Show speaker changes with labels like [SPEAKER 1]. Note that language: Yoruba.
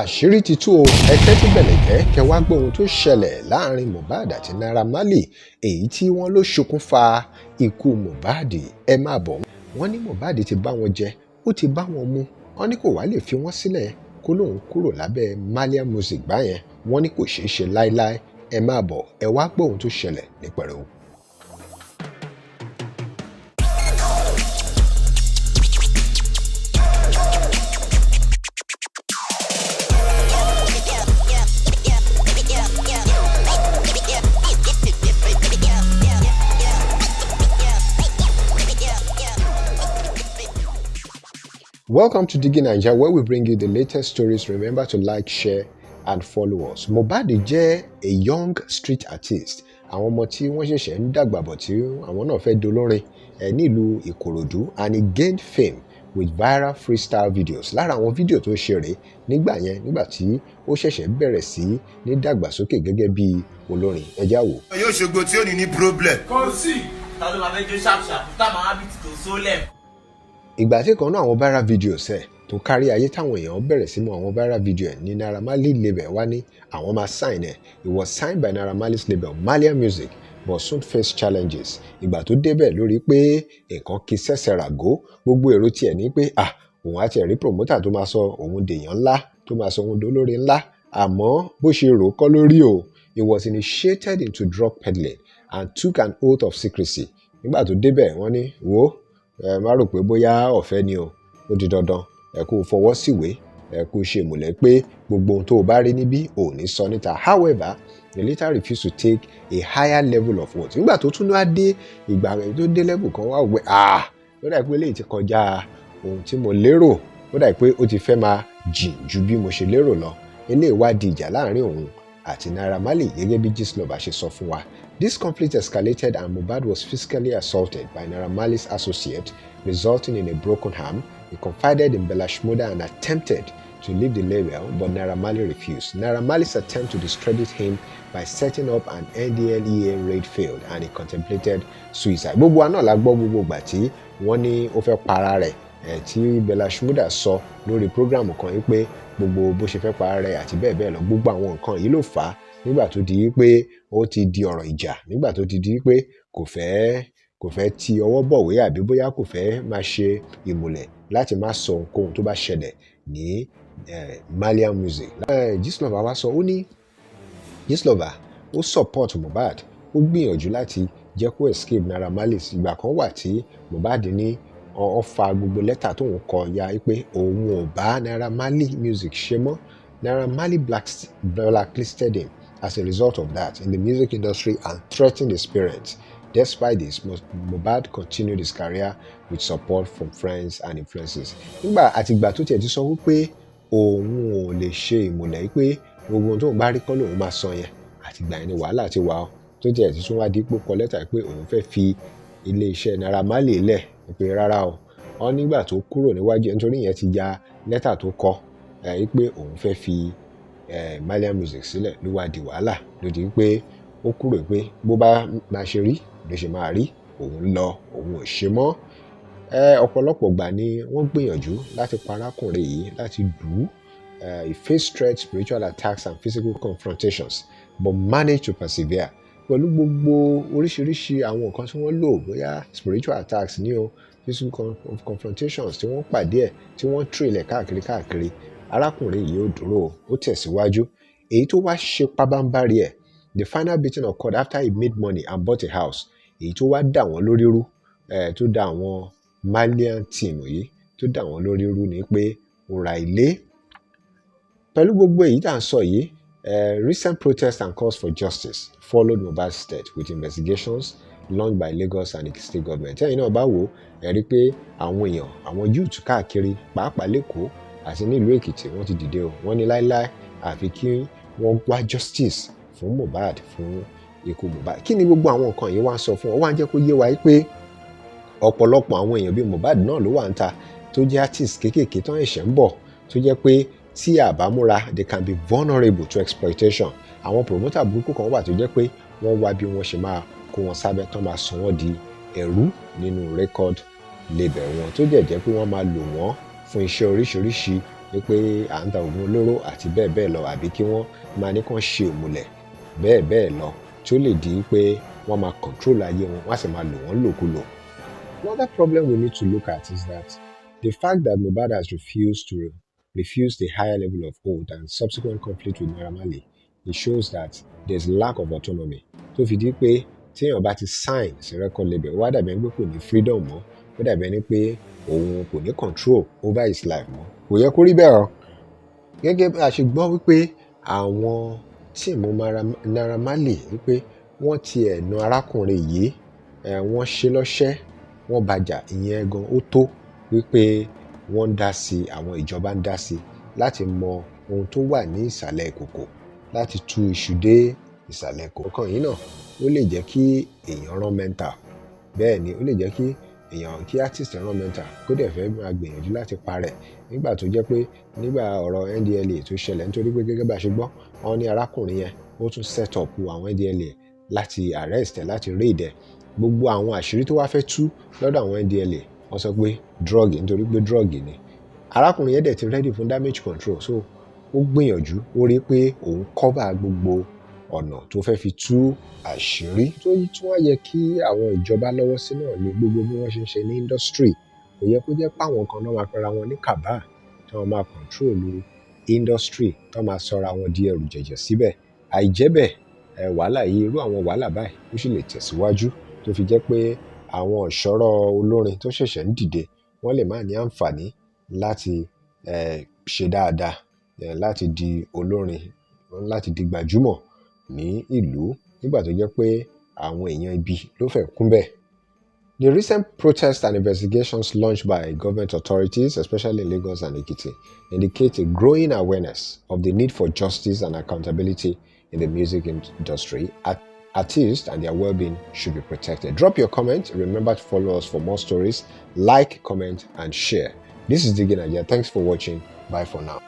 [SPEAKER 1] àṣírí ti tú o ẹ tẹ́tí bẹ̀lẹ̀ jẹ́ kẹ́ wá gbọ́ ohun tó ṣẹlẹ̀ láàrin Mohbad àti Naira Marley èyí tí wọ́n ló ṣokùnfà ikú Mohbad. Ẹ máa bọ̀ wọ́n ní Mohbad ti bá wọn jẹ ó ti bá wọn mu wọ́n ní kò wá lè fi wọ́n sílẹ̀ kó lóun kúrò lábẹ́ Malian music báyẹn wọ́n ní kò ṣeé ṣe láéláé. Ẹ máa bọ̀ ẹ wá gbọ́ ohun tó ṣẹlẹ̀ ní pẹ̀rẹ̀u. Welcome to Digi Niger, where we bring you the latest stories. Remember to like, share and follow us. Mohbad jẹ́ a young street artist. Àwọn ọmọ tí wọ́n ṣẹ̀ṣẹ̀ ń dàgbà bọ̀ tí àwọn náà fẹ́ dolórin nílùú Ìkòròdú, and he gained fame with viral freestyle videos. Lára àwọn fídíò tó ṣe rèé nígbà tí ó ṣẹ̀ṣẹ̀ bẹ̀rẹ̀ sí ní dàgbàsókè gẹ́gẹ́ bí olórin. Ẹ já wò.
[SPEAKER 2] Yóò ṣògo tí ó ní problem.
[SPEAKER 3] Kò sí. Ta ló máa fẹ́ jó ṣàpṣàpù tá máa bí tìtò sólẹ̀.
[SPEAKER 1] Ìgbà tí kan náà àwọn viral videos tó kárí ayé táwọn èèyàn bẹ̀rẹ̀ sí mọ àwọn viral video ní Naira Marley label wá ní àwọn máa sign ẹ̀. It was signed by Naira Marley's label Malian Music but soon faced challenges. Ìgbà tó débẹ̀ lórí pé nǹkan kì í ṣẹ̀ṣẹ̀ ràgó gbogbo èrò tiẹ̀ ní pé òun àti ẹ̀rí promoter tó máa sọ òun dèèyàn ńlá tó máa sọ òun dolórí ńlá, àmọ́ bó ṣe rò kọ́ lórí o. He was initiated into drug peddling and took an oath of secrecy. Nígbà tó débẹ̀ wọ́n ní wò ẹ má rò pé bóyá ọ̀fẹ́ ni o, ó di dandan ẹ kó fọwọ́ síwèé ẹ kó ṣe ìmùlẹ̀ pé gbogbo ohun tó o bá rí níbí ò ní sọ níta. However, he later refused to take a higher level of oath. Nígbà tó tún wá dé ìgbà tó dé level kan wá wẹ̀ ó dà pé eléyìí ti kọjá ohun tí mo lérò, ó dà pé ó ti fẹ́ máa jìn ju bí mo ṣe lérò lọ. Eléyìí wá di ìjà láàrin òun àti Naira Marley gẹ́gẹ́ bí Gistlover ṣe sọ fún wa. This conflict escalated and Mohbad was physically assaulted by Naira Marley's associate, resulting in a broken arm. He confided in Belashmoda and attempted to leave the label, but Naira Marley refused. Naira Marley's attempt to discredit him by setting up an NDLEA raid failed, and he contemplated suicide. Gbogbo àná la gbọ́ gbogbo ìgbà tí wọ́n ní ó fẹ́ para rẹ̀ tí Belashmoda sọ lórí prógrámù kan yìí pé gbogbo bó ṣe fẹ́ para rẹ̀ àti bẹ́ẹ̀ bẹ́ẹ̀ lọ. Gbogbo àwọn nǹkan yìí ló fà á nígbà tó di pé ó ti di ọ̀rọ̀ ìjà, nígbà tó ti di pé kò fẹ́ ti ọwọ́ bọ̀wé àbí bóyá kò fẹ́ máa ṣe ìmùlẹ̀ láti má sọ ohunkóhun tó bá ṣẹlẹ̀ ní Malian music. Gistlover wá sọ ó ní Gistlover ó support Mohbad, ó gbìyànjú láti jẹ́ kó escape Naira Marley. Ìgbà kan wà tí Mohbad ní ó fa gbogbo lẹ́tà tóun kọ ya pé òun ò bá Naira Marley music ṣe mọ́. Naira Marley blacklisted him as a result of that in the music industry and threatened his parents. Despite this, Mohbad continued his career with support from friends and influences. Nígbà àtìgbà tó tiẹ̀ ti sọ wípé òun ò lè ṣe ìmùlẹ̀ pé gbogbo ohun tóun bá rí kọ́ lòun máa sọ yẹn, àtìgbà yẹn ni wàhálà ti wà ó. Tó tiẹ̀ ti tún wá dípò kọ lẹ́tà pé òun fẹ́ fi ilé iṣẹ́ Naira Marley lẹ̀ pé rárá o. Wọ́n nígbà tó kúrò níwájú nítorí ìyẹn ti ya lẹ́tà tó kọ pé òun fẹ́ fi Malian music sílẹ̀ ló wá di wàhálà ló di pé ó kúrò pé bó bá máa ṣe rí ló ṣe máa rí, òun lọ òun ò ṣe mọ́. Ọ̀pọ̀lọpọ̀ gbà ni wọ́n gbìyànjú láti pa arákùnrin yìí láti dù ú. He faced threats, spiritual attacks and physical confrontations but managed to persevere. Pẹ̀lú gbogbo oríṣiríṣi àwọn nǹkan tí wọ́n lò, bóyá spiritual attacks ní o, physical confrontations tí wọ́n pàdé ẹ̀ tí wọ́n trail káàkiri, arákùnrin yìí ó dúró ó tẹ̀síwájú. Èyí tó wá ṣe pabambarì ẹ̀, the final beating occurred after he made money and bought a house. Èyí tó wá dà wọ́n lórí rú, tó dà àwọn Malian team yìí tó dà wọ́n lórí rú ni pé ó ra ilé. Pẹ̀lú gbogbo èyí tá à ń sọ yìí, recent protests and calls for justice followed Mohbad's death with investigations launched by Lagos and the state government. Ẹ̀yin náà bá wò ẹ rí pé àwọn èèyàn, àwọn youth káàkiri pàápàá l'Èkó àti nílùú Èkìtì wọ́n ti dìde o. Wọ́n ní láíláí àfi kí wọ́n wá justice fún Mohbad, fún ikú Mohbad. Kí ni gbogbo àwọn nǹkan yìí wá ń sọ fún ọ? Wá ń jẹ́ kó yé wa pé ọ̀pọ̀lọpọ̀ àwọn èèyàn bíi Mohbad náà ló wà ń ta tó jẹ́ artist kéékèèké tó ń ṣẹ̀ ń bọ̀ tó jẹ́ pé tí àbámúra they can be vulnerable to exploitation. Àwọn promoter burúkú kan wà tó jẹ́ pé wọ́n wá bí wọ́n ṣe máa kó wọn sábẹ́ tán máa sọ wọ́n di ẹrú nínú record label wọn tó jẹ́ pé wọ́n máa lò wọ́n fún iṣẹ́ oríṣiríṣi wípé à ń ta oògùn olóró àti bẹ́ẹ̀ bẹ́ẹ̀ lọ, àbí kí wọ́n máa ní kàn ṣe òmùlẹ̀ bẹ́ẹ̀ bẹ́ẹ̀ lọ, tí ó lè di pé wọ́n máa control ayé wọn, wọ́n á sì máa lò wọ́n lòkulò. Another problem we need to look at is that the fact that Mohbad has refused a higher level of oath and subsequent conflict with Naira Marley, it shows that there's lack of autonomy. tó fi di pé téèyàn bá ti sign sí record label, wá dàbí ẹni pé kò ní freedom mọ́, ó dàbí ẹni pé òun kò ní control over his life mọ́. Kò yẹ kó rí bẹ́ẹ̀ o. Gẹ́gẹ́ bí a ṣe gbọ́ wípé àwọn tíìmù Naira Marley wípé wọ́n ti ẹ̀nà arákùnrin yìí, wọ́n ṣe lọ́ṣẹ́, wọ́n bàjà, ìyẹn gan ó tó wípé wọ́n ń dá sí, àwọn ìjọba ń dá sí láti mọ ohun tó wà ní ìsàlẹ̀ ìkòkò, láti tú iṣu dé ìsàlẹ̀ ìkòkò. Kan yìí náà ó lè jẹ́ kí èèyàn rán mental, bẹ́ẹ̀ ni ó lè jẹ́ kí artist rán mental kó dẹ̀ fẹ́ máa gbìyànjú láti parẹ́, nígbà tó jẹ́ pé nígbà ọ̀rọ̀ NDLEA tó ṣẹlẹ̀, nítorí pé gẹ́gẹ́ bá ṣe gbọ́, wọ́n ní arákùnrin yẹn ó tún set up àwọn NDLEA láti arrest ẹ̀, láti raid ẹ̀. Gbogbo àwọn àṣírí tó wá fẹ́ tú lọ́dọ̀ àwọn NDLEA, wọ́n sọ pé drug, nítorí pé drug ni. Arákùnrin yẹn dẹ̀ ti ready fún damage control, so ó gbìyànjú, ó rí pé òun cover gbogbo ọ̀nà tó fẹ́ fi tú àṣírí. tó tún wá yẹ kí àwọn ìjọba lọ́wọ́ sí náà ní gbogbo bí wọ́n ṣe ń ṣe ní industry. Kò yẹ kó jẹ́ páwọn kan náà máa pera wọn ní kàbá, tí wọ́n máa control industry, tí wọ́n máa sọra wọn di ẹrù jẹ̀jẹ̀ síbẹ̀. Àìjẹ́bẹ̀, wàhálà yìí, irú àwọn wàhálà báyìí ó sì lè tẹ̀síwájú, tó fi jẹ́ pé àwọn ọ̀ṣọ́rọ̀ olórin tó ṣẹ̀ṣẹ̀ ń dìde, wọ́n lè má ní àǹfààní láti ṣe dáadáa, láti di olórin, láti di gbajúmọ̀ ní ìlú, nígbà tó jẹ́ pé àwọn èèyàn ibi ló fẹ́ kún bẹ́ẹ̀. The recent protests and investigations launched by government authorities, especially in Lagos and Ekiti, indicate a growing awareness of the need for justice and accountability in the music industry. Artists and their well-being should be protected. Drop your comment. Remember to follow us for more stories. Like, comment, and share. This is Digi Nigeria. Thanks for watching. Bye for now.